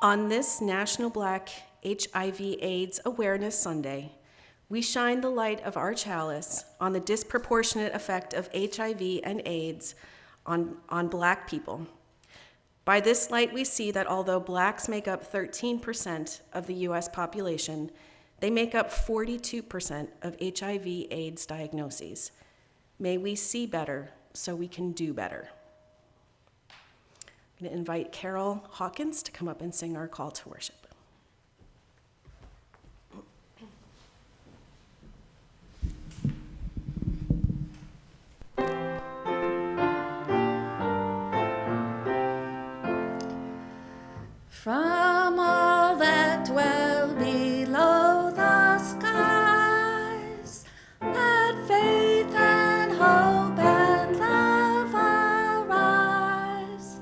On this National Black HIV/AIDS Awareness Sunday, we shine the light of our chalice on the disproportionate effect of HIV and AIDS on Black people. By this light, we see that although Blacks make up 13% of the U.S. population, they make up 42% of HIV/AIDS diagnoses. May we see better so we can do better. I'm going to invite Carole Hawkins to come up and sing our call to worship. From all that dwell below the skies, let faith and hope and love arise.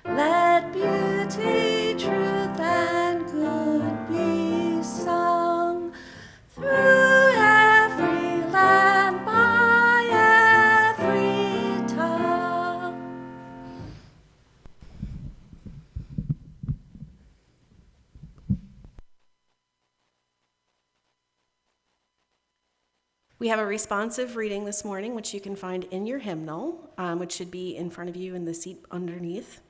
Let beauty, truth, and good be sung through every land by every tongue. We have a responsive reading this morning, which you can find in your hymnal, which should be in front of you in the seat underneath.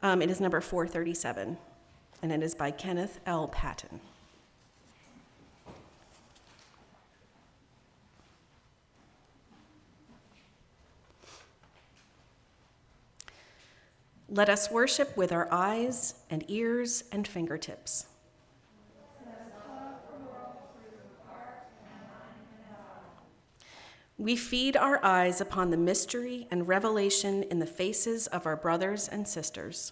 It is number 437, and it is by Kenneth L. Patton. Let us worship with our eyes and ears and fingertips. We feed our eyes upon the mystery and revelation in the faces of our brothers and sisters.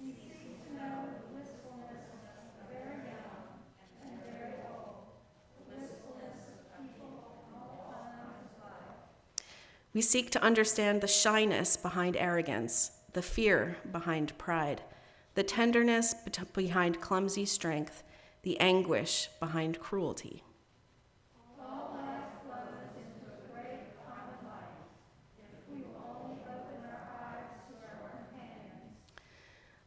We seek to know the wistfulness of the very young and very old, the wistfulness of people in all times of life. We seek to understand the shyness behind arrogance, the fear behind pride, the tenderness behind clumsy strength, the anguish behind cruelty.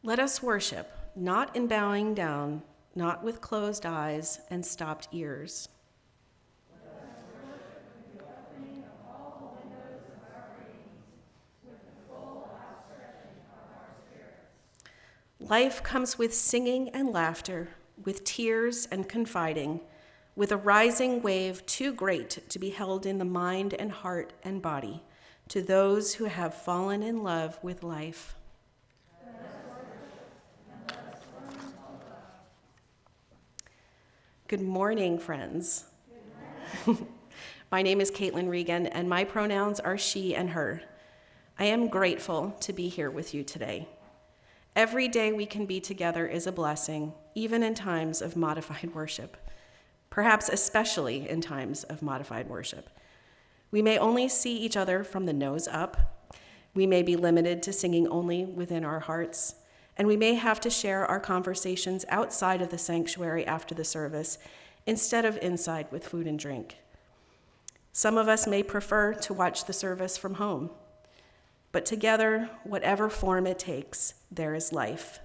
Let us worship, not in bowing down, not with closed eyes and stopped ears. Let us worship with the opening of all the windows of our beings, with the full outstretching of our spirits. Life comes with singing and laughter, with tears and confiding, with a rising wave too great to be held in the mind and heart and body, to those who have fallen in love with life. Good morning, friends. Good morning. My name is Caitlin Regan, and my pronouns are she and her. I am grateful to be here with you today. Every day we can be together is a blessing, even in times of modified worship, perhaps especially in times of modified worship. We may only see each other from the nose up. We may be limited to singing only within our hearts. And we may have to share our conversations outside of the sanctuary after the service instead of inside with food and drink. Some of us may prefer to watch the service from home. But together, whatever form it takes, there is life.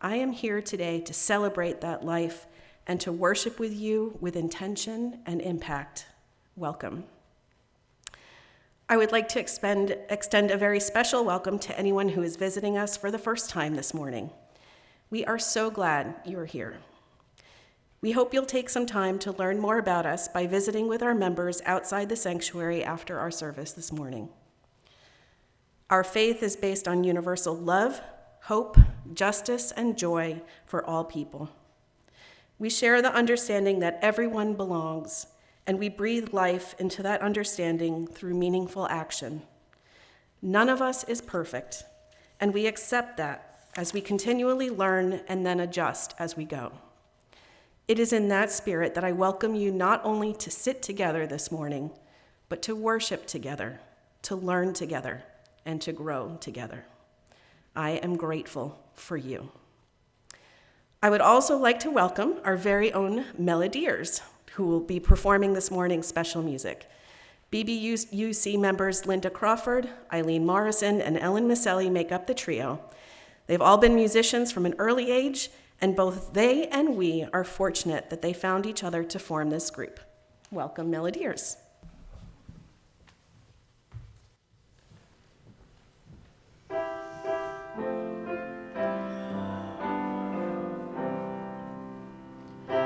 I am here today to celebrate that life and to worship with you with intention and impact. Welcome. I would like to extend a very special welcome to anyone who is visiting us for the first time this morning. We are so glad you are here. We hope you'll take some time to learn more about us by visiting with our members outside the sanctuary after our service this morning. Our faith is based on universal love, hope, justice, and joy for all people. We share the understanding that everyone belongs, and we breathe life into that understanding through meaningful action. None of us is perfect, and we accept that as we continually learn and then adjust as we go. It is in that spirit that I welcome you not only to sit together this morning, but to worship together, to learn together, and to grow together. I am grateful for you. I would also like to welcome our very own Melodiers, who will be performing this morning's special music. BBUC members Linda Crawford, Eileen Morrison, and Ellen Maselli make up the trio. They've all been musicians from an early age, and both they and we are fortunate that they found each other to form this group. Welcome, Melodiers.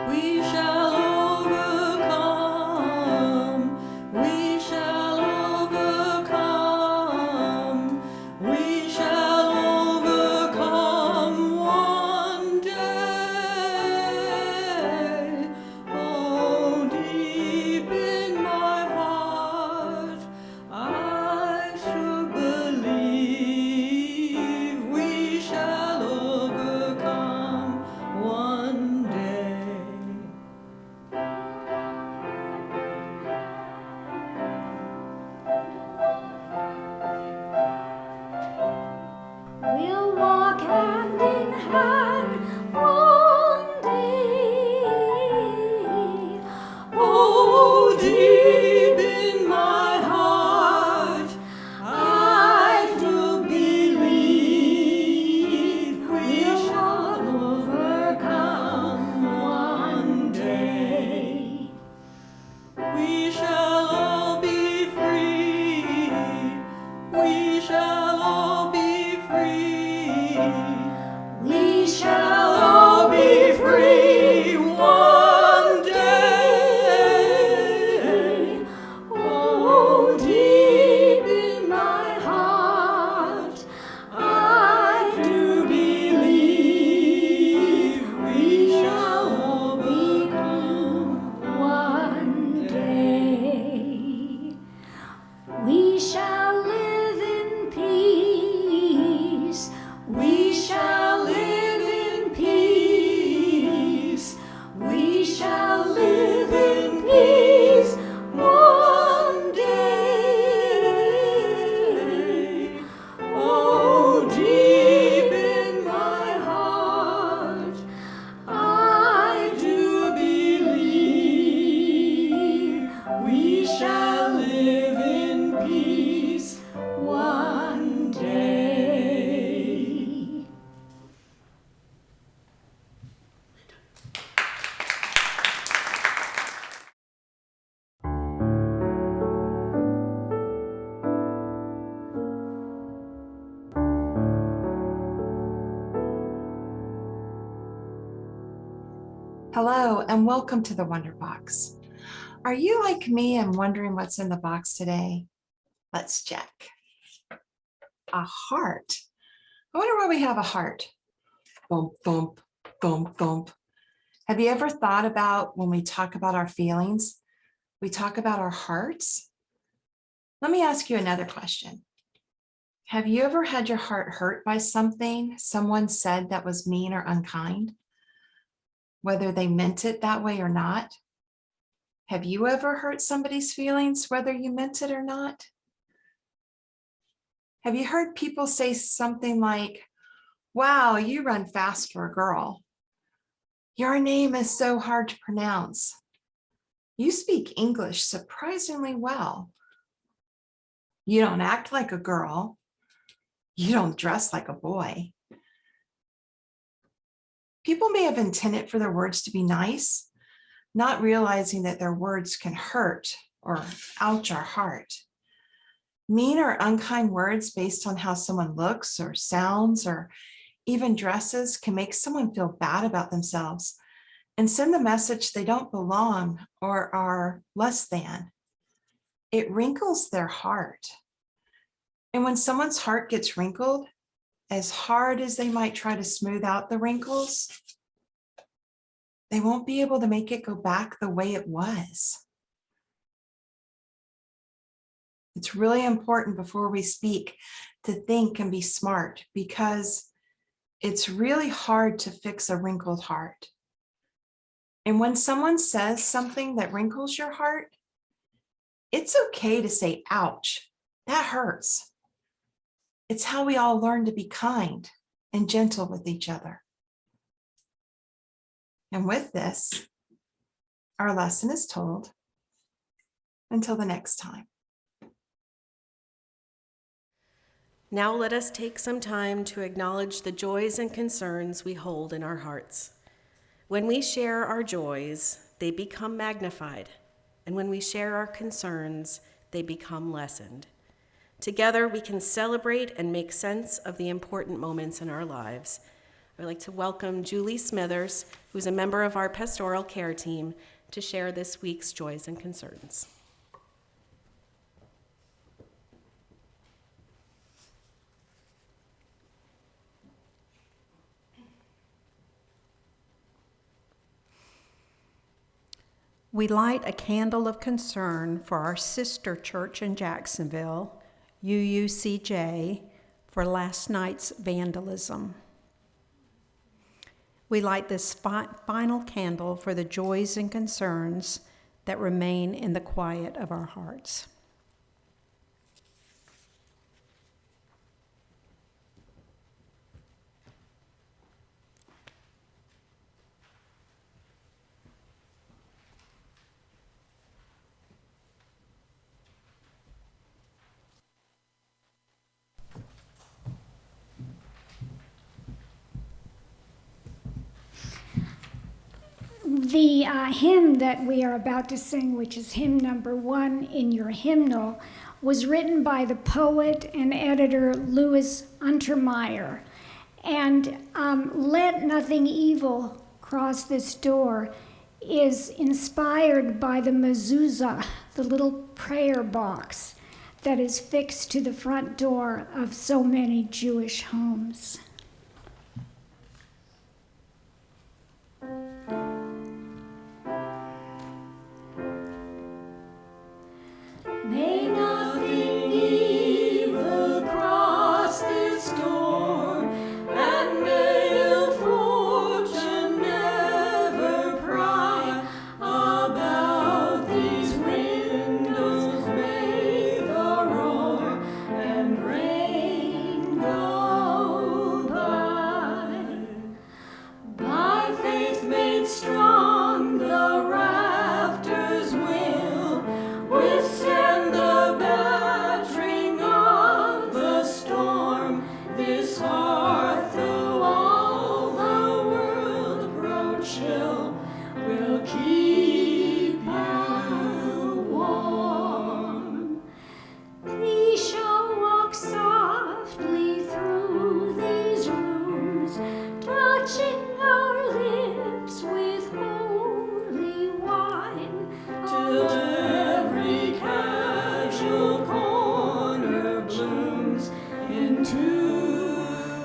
We shall overcome. We shall overcome. We shall overcome one day. Oh, deep in my heart, I sure believe we shall overcome one day. We'll walk hand in hand one day. Oh, deep in my heart, I do believe we shall overcome one day. We shall all be free. We shall all be free. We shall all be free one day. Oh, deep in my heart, I do believe we shall overcome one day. We shall live in peace. We shall live in peace. We shall live in peace one day. Oh, deep in my heart, I do believe we shall live in peace one day. Hello, and welcome to the Wonder Box. Are you like me and wondering what's in the box today? Let's check. A heart. I wonder why we have a heart. Thump, thump, thump, thump. Have you ever thought about when we talk about our feelings, we talk about our hearts? Let me ask you another question. Have you ever had your heart hurt by something someone said that was mean or unkind? Whether they meant it that way or not? Have you ever hurt somebody's feelings, whether you meant it or not? Have you heard people say something like, wow, you run fast for a girl. Your name is so hard to pronounce. You speak English surprisingly well. You don't act like a girl. You don't dress like a boy. People may have intended for their words to be nice, not realizing that their words can hurt or ouch our heart. Mean or unkind words based on how someone looks or sounds or even dresses can make someone feel bad about themselves and send the message they don't belong or are less than. It wrinkles their heart. And when someone's heart gets wrinkled, as hard as they might try to smooth out the wrinkles, they won't be able to make it go back the way it was. It's really important before we speak to think and be smart, because it's really hard to fix a wrinkled heart. And when someone says something that wrinkles your heart, it's okay to say, ouch, that hurts. It's how we all learn to be kind and gentle with each other. And with this, our lesson is told. Until the next time. Now let us take some time to acknowledge the joys and concerns we hold in our hearts. When we share our joys, they become magnified, and when we share our concerns, they become lessened. Together, we can celebrate and make sense of the important moments in our lives. I'd like to welcome Julie Smithers, who's a member of our pastoral care team, to share this week's joys and concerns. We light a candle of concern for our sister church in Jacksonville, UUCJ, for last night's vandalism. We light this final candle for the joys and concerns that remain in the quiet of our hearts. The hymn that we are about to sing, which is hymn number 1 in your hymnal, was written by the poet and editor Louis Untermeyer. And Let Nothing Evil Cross This Door is inspired by the mezuzah, the little prayer box that is fixed to the front door of so many Jewish homes. May nothing evil cross this door, and may ill fortune never pry about these windows. May the roar and rain go by. By faith made strong, the rafters will withstand the battering of the storm. This hearth, though all the world grow chill, will keep you warm. We shall walk softly through these rooms, touching our lips with holy wine, till every casual corner blooms into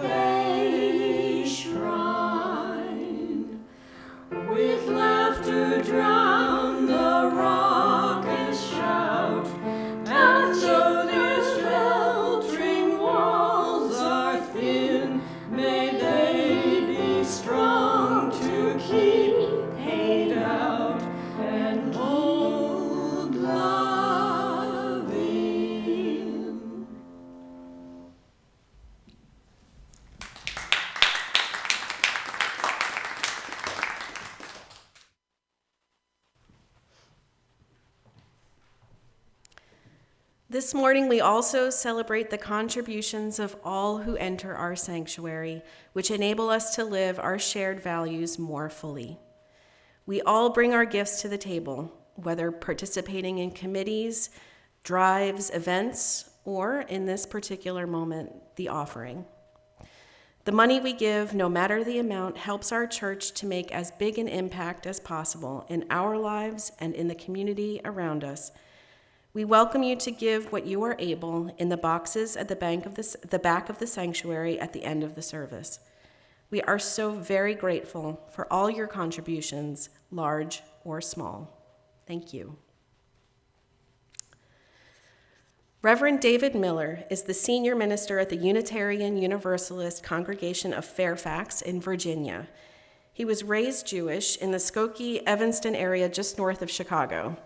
a shrine. With laughter drown the raucous shout, and though their sheltering walls are thin, may they be strong to keep hate out and hold love in. This morning, we also celebrate the contributions of all who enter our sanctuary, which enable us to live our shared values more fully. We all bring our gifts to the table, whether participating in committees, drives, events, or in this particular moment, the offering. The money we give, no matter the amount, helps our church to make as big an impact as possible in our lives and in the community around us. We welcome you to give what you are able in the boxes at the back of the sanctuary at the end of the service. We are so very grateful for all your contributions, large or small. Thank you. Reverend David Miller is the senior minister at the Unitarian Universalist Congregation of Fairfax in Virginia. He was raised Jewish in the Skokie, Evanston area just north of Chicago.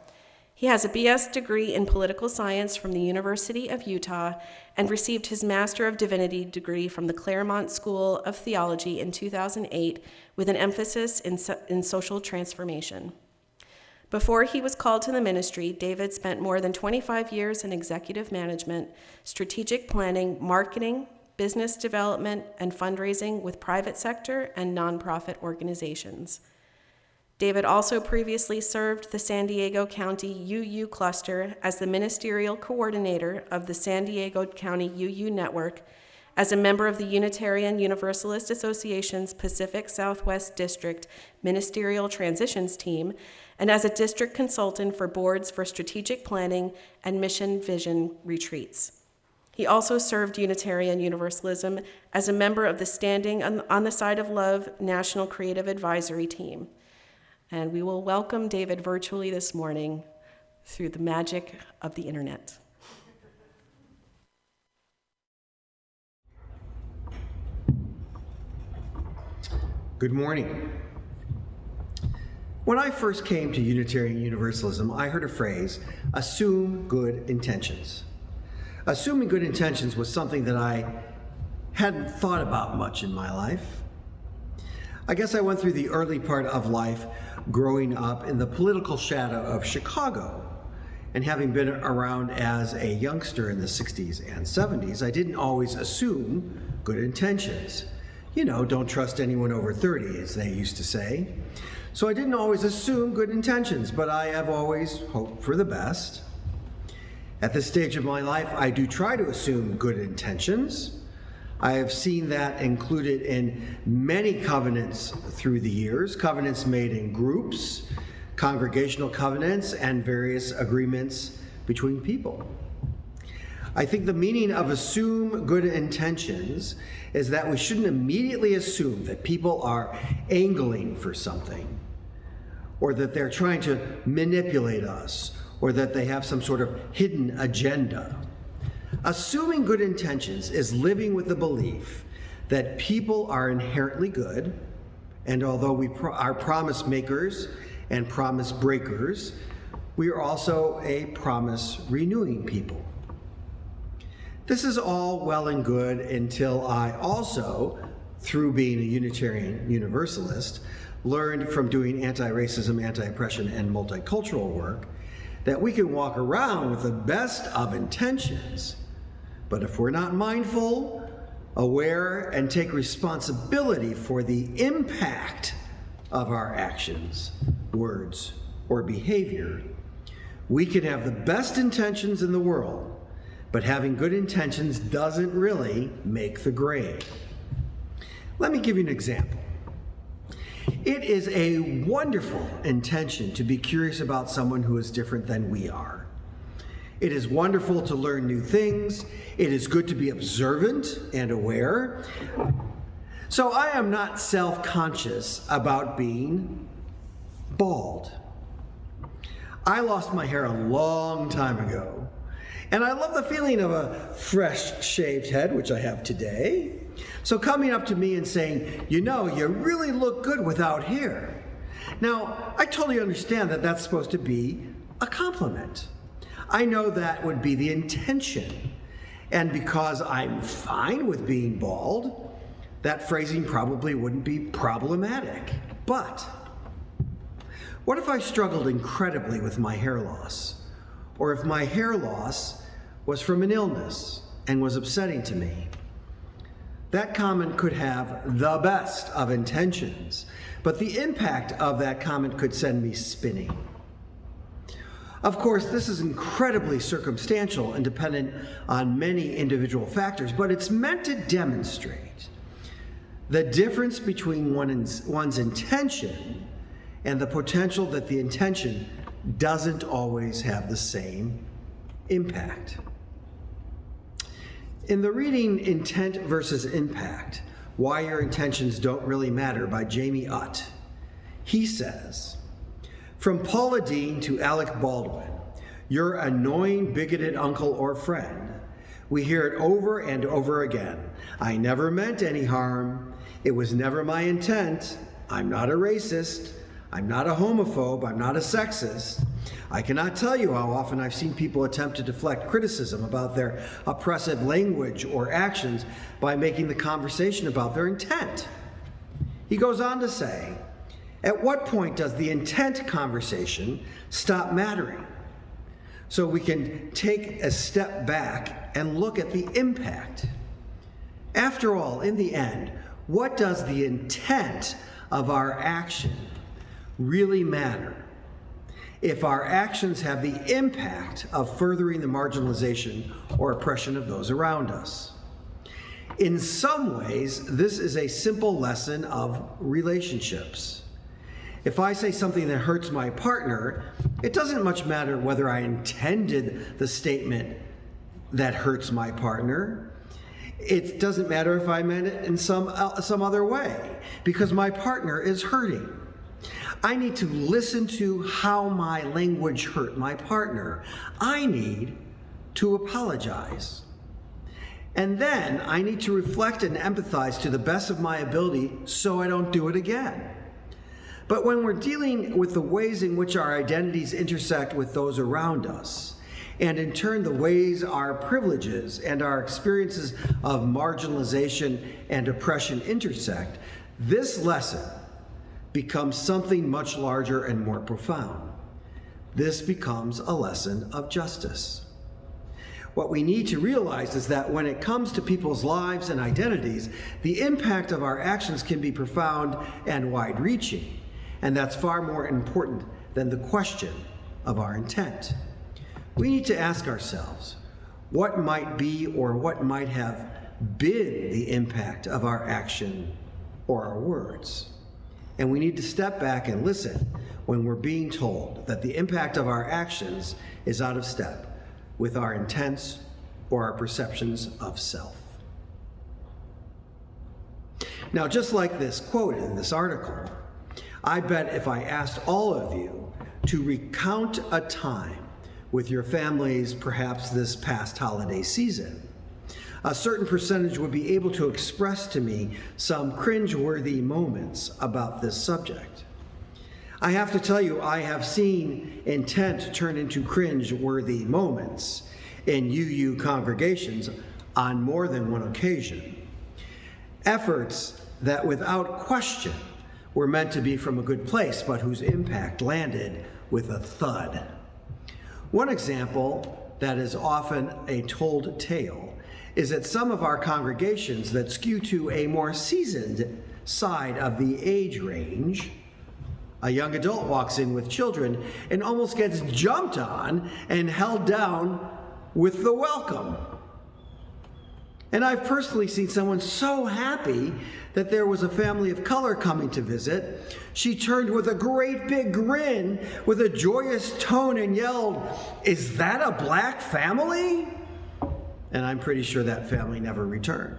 He has a BS degree in political science from the University of Utah and received his Master of Divinity degree from the Claremont School of Theology in 2008 with an emphasis in social transformation. Before he was called to the ministry, David spent more than 25 years in executive management, strategic planning, marketing, business development, and fundraising with private sector and nonprofit organizations. David also previously served the San Diego County UU Cluster as the ministerial coordinator of the San Diego County UU Network, as a member of the Unitarian Universalist Association's Pacific Southwest District Ministerial Transitions Team, and as a district consultant for boards for strategic planning and mission vision retreats. He also served Unitarian Universalism as a member of the Standing on the Side of Love National Creative Advisory Team. And we will welcome David virtually this morning through the magic of the internet. Good morning. When I first came to Unitarian Universalism, I heard a phrase, assume good intentions. Assuming good intentions was something that I hadn't thought about much in my life. I guess I went through the early part of life growing up in the political shadow of Chicago. And having been around as a youngster in the 60s and 70s, I didn't always assume good intentions. You know, don't trust anyone over 30, as they used to say. So I didn't always assume good intentions, but I have always hoped for the best. At this stage of my life, I do try to assume good intentions. I have seen that included in many covenants through the years, covenants made in groups, congregational covenants, and various agreements between people. I think the meaning of assume good intentions is that we shouldn't immediately assume that people are angling for something, or that they're trying to manipulate us, or that they have some sort of hidden agenda. Assuming good intentions is living with the belief that people are inherently good, and although we are promise makers and promise breakers, we are also a promise renewing people. This is all well and good until I also, through being a Unitarian Universalist, learned from doing anti-racism, anti-oppression, and multicultural work that we can walk around with the best of intentions, but if we're not mindful, aware, and take responsibility for the impact of our actions, words, or behavior, we can have the best intentions in the world, but having good intentions doesn't really make the grade. Let me give you an example. It is a wonderful intention to be curious about someone who is different than we are. It is wonderful to learn new things. It is good to be observant and aware. So I am not self-conscious about being bald. I lost my hair a long time ago. And I love the feeling of a fresh shaved head, which I have today. So coming up to me and saying, you know, you really look good without hair. Now, I totally understand that that's supposed to be a compliment. I know that would be the intention. And because I'm fine with being bald, that phrasing probably wouldn't be problematic. But what if I struggled incredibly with my hair loss? Or if my hair loss was from an illness and was upsetting to me? That comment could have the best of intentions, but the impact of that comment could send me spinning. Of course, this is incredibly circumstantial and dependent on many individual factors, but it's meant to demonstrate the difference between one's intention and the potential that the intention doesn't always have the same impact. In the reading Intent versus Impact, Why Your Intentions Don't Really Matter by Jamie Utt, he says, from Paula Deen to Alec Baldwin, your annoying, bigoted uncle or friend, we hear it over and over again. I never meant any harm. It was never my intent. I'm not a racist. I'm not a homophobe. I'm not a sexist. I cannot tell you how often I've seen people attempt to deflect criticism about their oppressive language or actions by making the conversation about their intent. He goes on to say, At what point does the intent conversation stop mattering? So we can take a step back and look at the impact. After all, in the end, what does the intent of our action really matter if our actions have the impact of furthering the marginalization or oppression of those around us? In some ways, this is a simple lesson of relationships. If I say something that hurts my partner, it doesn't much matter whether I intended the statement that hurts my partner. It doesn't matter if I meant it in some other way, because my partner is hurting. I need to listen to how my language hurt my partner. I need to apologize. And then I need to reflect and empathize to the best of my ability so I don't do it again. But when we're dealing with the ways in which our identities intersect with those around us, and in turn the ways our privileges and our experiences of marginalization and oppression intersect, this lesson becomes something much larger and more profound. This becomes a lesson of justice. What we need to realize is that when it comes to people's lives and identities, the impact of our actions can be profound and wide-reaching, and that's far more important than the question of our intent. We need to ask ourselves, what might be or what might have been the impact of our action or our words? And we need to step back and listen when we're being told that the impact of our actions is out of step with our intents or our perceptions of self. Now, just like this quote in this article, I bet if I asked all of you to recount a time with your families, perhaps this past holiday season, a certain percentage would be able to express to me some cringe-worthy moments about this subject. I have to tell you, I have seen intent turn into cringe-worthy moments in UU congregations on more than one occasion. Efforts that without question were meant to be from a good place, but whose impact landed with a thud. One example that is often a told tale is that some of our congregations that skew to a more seasoned side of the age range, a young adult walks in with children and almost gets jumped on and held down with the welcome. And I've personally seen someone so happy that there was a family of color coming to visit. She turned with a great big grin with a joyous tone and yelled, "Is that a black family?" And I'm pretty sure that family never returned.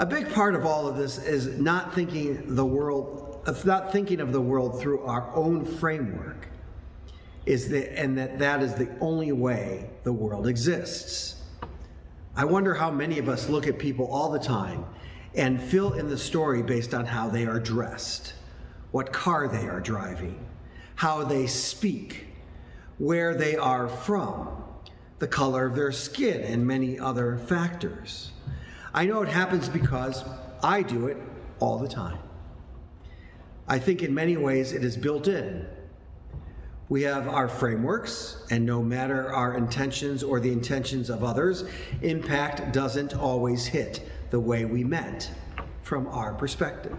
A big part of all of this is not thinking of the world through our own framework, and that is the only way the world exists. I wonder how many of us look at people all the time and fill in the story based on how they are dressed, what car they are driving, how they speak, where they are from, the color of their skin, and many other factors. I know it happens because I do it all the time. I think in many ways it is built in. We have our frameworks, and no matter our intentions or the intentions of others, impact doesn't always hit the way we meant from our perspective.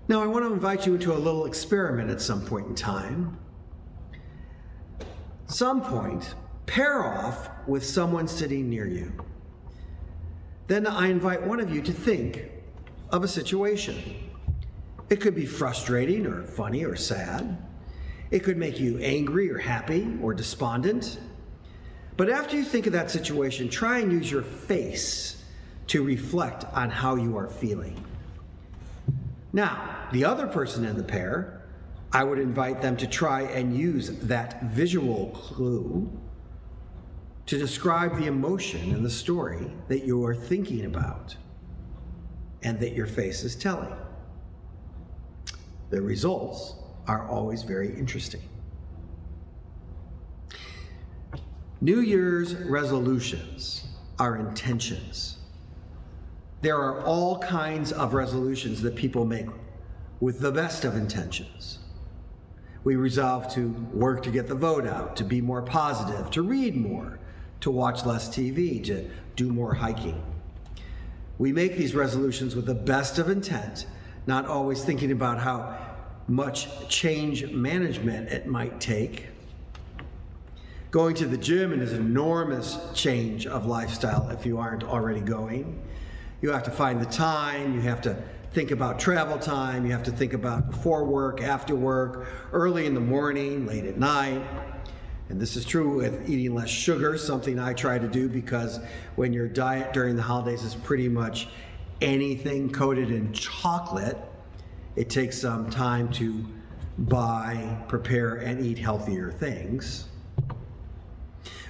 Now, I want to invite you into a little experiment at some point in time. Some point, pair off with someone sitting near you. Then I invite one of you to think of a situation. It could be frustrating or funny or sad. It could make you angry or happy or despondent. But after you think of that situation, try and use your face to reflect on how you are feeling. Now, the other person in the pair, I would invite them to try and use that visual clue to describe the emotion in the story that you are thinking about and that your face is telling. The results are always very interesting. New Year's resolutions are intentions. There are all kinds of resolutions that people make with the best of intentions. We resolve to work to get the vote out, to be more positive, to read more, to watch less TV, to do more hiking. We make these resolutions with the best of intent, not always thinking about how much change management it might take. Going to the gym is an enormous change of lifestyle if you aren't already going. You have to find the time, you have to think about travel time, you have to think about before work, after work, early in the morning, late at night. And this is true with eating less sugar, something I try to do because when your diet during the holidays is pretty much anything coated in chocolate, it takes some time to buy, prepare, and eat healthier things.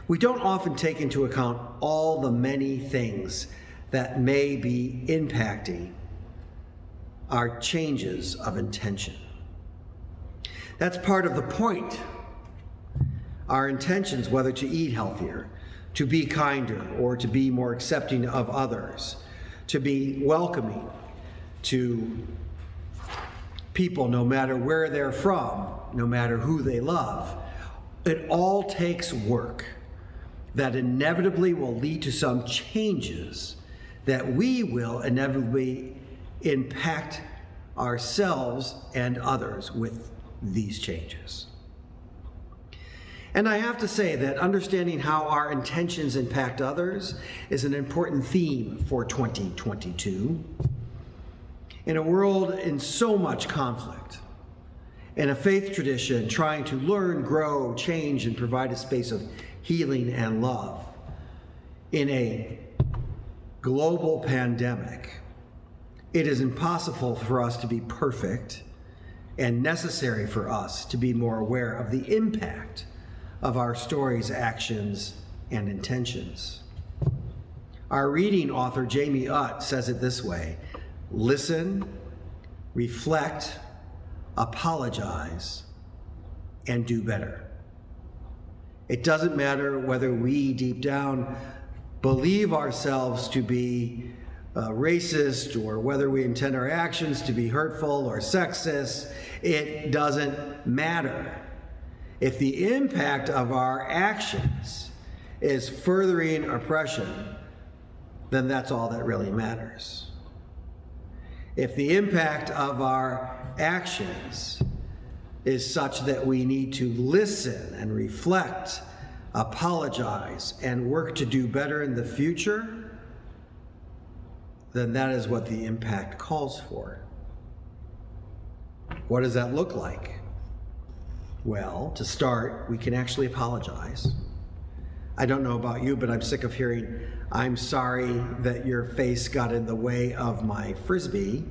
We don't often take into account all the many things that may be impacting our changes of intention. That's part of the point. Our intentions, whether to eat healthier, to be kinder, or to be more accepting of others, to be welcoming to people no matter where they're from, no matter who they love. It all takes work that inevitably will lead to some changes that we will inevitably impact ourselves and others with these changes. And I have to say that understanding how our intentions impact others is an important theme for 2022. In a world in so much conflict, in a faith tradition trying to learn, grow, change, and provide a space of healing and love, in a global pandemic, it is impossible for us to be perfect and necessary for us to be more aware of the impact of our stories, actions, and intentions. Our reading author, Jamie Utt, says it this way: listen, reflect, apologize, and do better. It doesn't matter whether we deep down believe ourselves to be racist or whether we intend our actions to be hurtful or sexist. It doesn't matter. If the impact of our actions is furthering oppression, then that's all that really matters. If the impact of our actions is such that we need to listen and reflect, apologize, and work to do better in the future, then that is what the impact calls for. What does that look like? Well, to start, we can actually apologize. I don't know about you, but I'm sick of hearing, "I'm sorry that your face got in the way of my Frisbee,"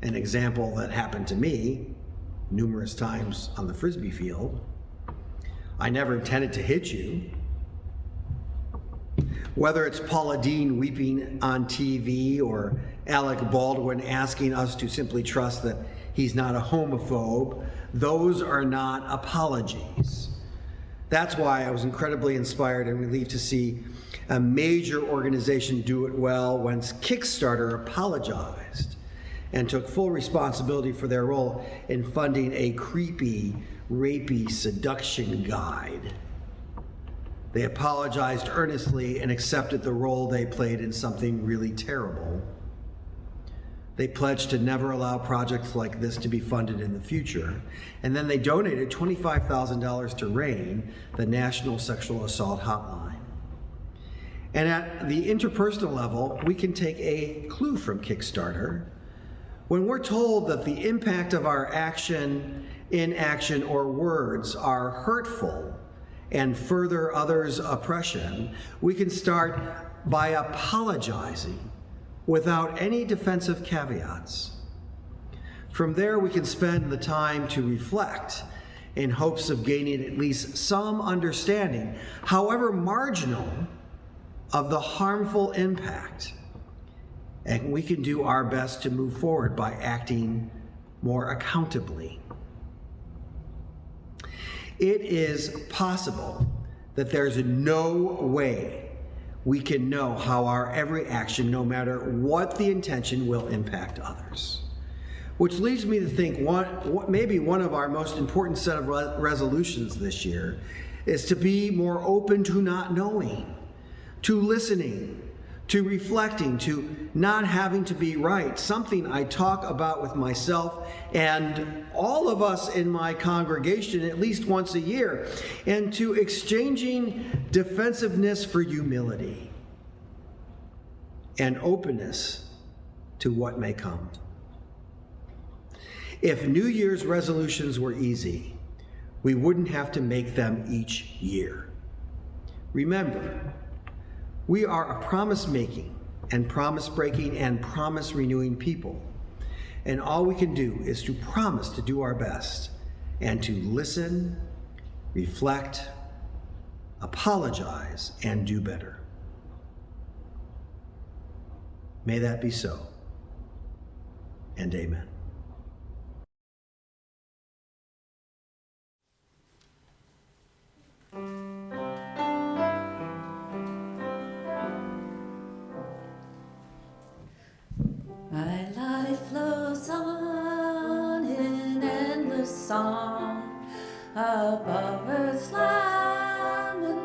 an example that happened to me numerous times on the Frisbee field. I never intended to hit you. Whether it's Paula Deen weeping on TV or Alec Baldwin asking us to simply trust that he's not a homophobe, those are not apologies. That's why I was incredibly inspired and relieved to see a major organization do it well when Kickstarter apologized and took full responsibility for their role in funding a creepy, rapey seduction guide. They apologized earnestly and accepted the role they played in something really terrible. They pledged to never allow projects like this to be funded in the future. And then they donated $25,000 to RAIN, the National Sexual Assault Hotline. And at the interpersonal level, we can take a clue from Kickstarter. When we're told that the impact of our action, inaction, or words are hurtful and further others' oppression, we can start by apologizing without any defensive caveats. From there, we can spend the time to reflect in hopes of gaining at least some understanding, however marginal, of the harmful impact. And we can do our best to move forward by acting more accountably. It is possible that there's no way we can know how our every action, no matter what the intention, will impact others. Which leads me to think maybe one of our most important set of resolutions this year is to be more open to not knowing, to listening, to reflecting, to not having to be right, something I talk about with myself and all of us in my congregation at least once a year, and to exchanging defensiveness for humility and openness to what may come. If New Year's resolutions were easy, we wouldn't have to make them each year. Remember, we are a promise-making and promise-breaking and promise-renewing people. And all we can do is to promise to do our best and to listen, reflect, apologize, and do better. May that be so. And amen. My life flows on in endless song above earth's lamentation.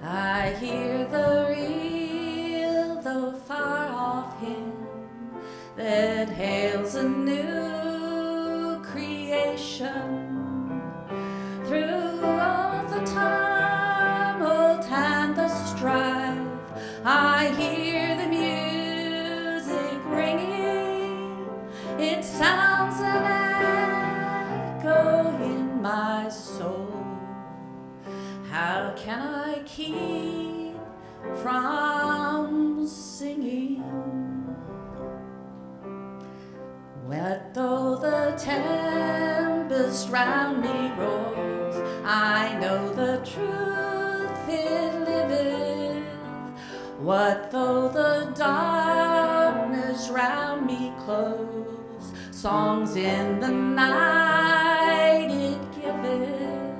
I hear the real, though far off hymn that hails a new creation. Through all the tumult and the strife, I hear the music ringing. It sounds an echo in my soul. How can I keep from singing? Wet though the tempest round me rolls, I know the truth it liveth. What though the darkness round me close, songs in the night it giveth.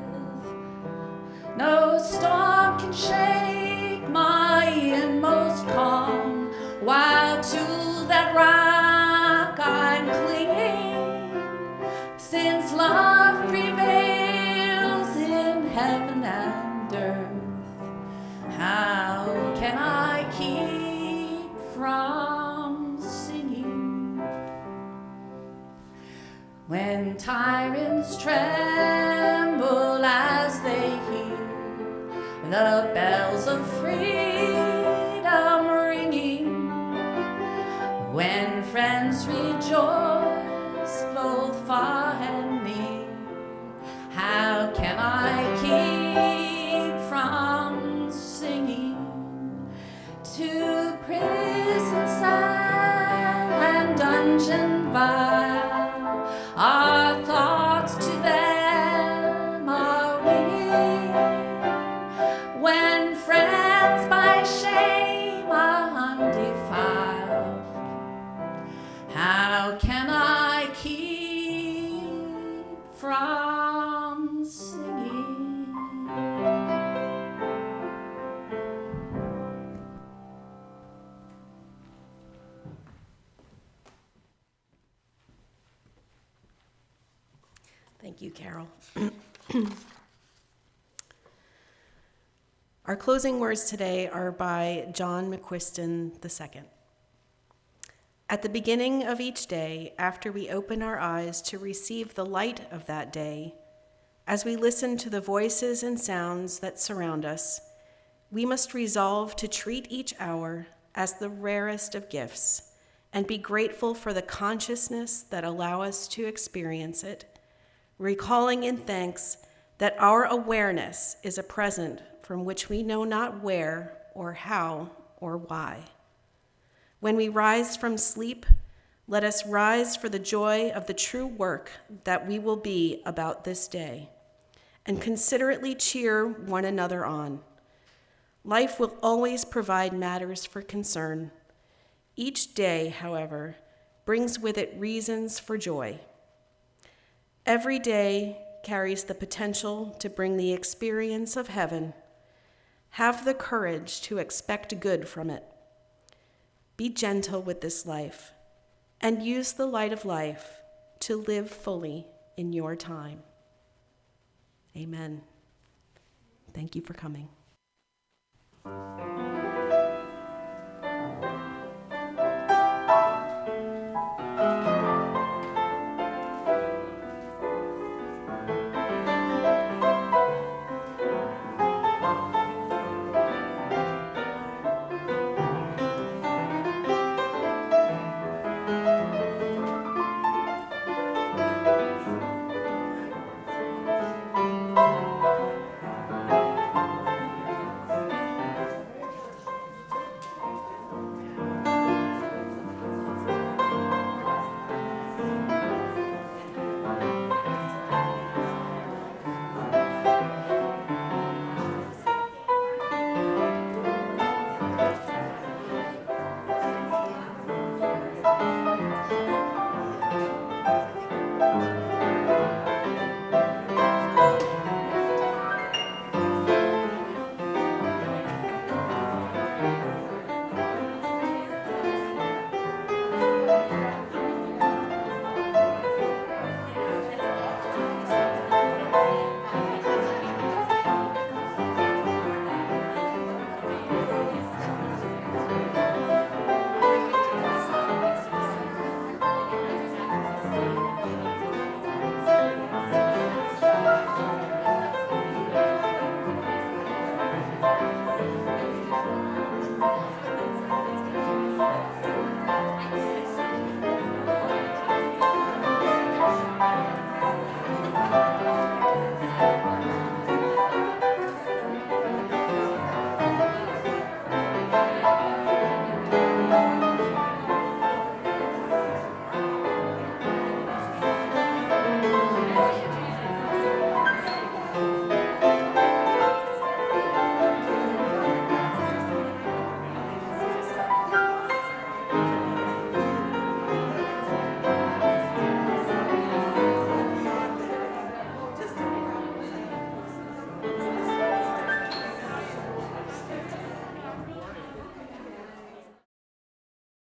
No storm can shake my inmost calm, while to that rock I'm clinging, since love prevails in heaven and earth. How can I keep from singing? When tyrants tremble as they hear the bells of freedom ringing, when friends rejoice both far and near, how can I keep from singing? To prison cell and dungeon vile, our thoughts to them are winging. When friends by shame are undefiled, how can I keep from singing? Thank you, Carole. Our closing words today are by John McQuiston II. At the beginning of each day, after we open our eyes to receive the light of that day, as we listen to the voices and sounds that surround us, we must resolve to treat each hour as the rarest of gifts and be grateful for the consciousness that allow us to experience it, recalling in thanks that our awareness is a present from which we know not where or how or why. When we rise from sleep, let us rise for the joy of the true work that we will be about this day, and considerately cheer one another on. Life will always provide matters for concern. Each day, however, brings with it reasons for joy. Every day carries the potential to bring the experience of heaven. Have the courage to expect good from it. Be gentle with this life and use the light of life to live fully in your time. Amen. Thank you for coming.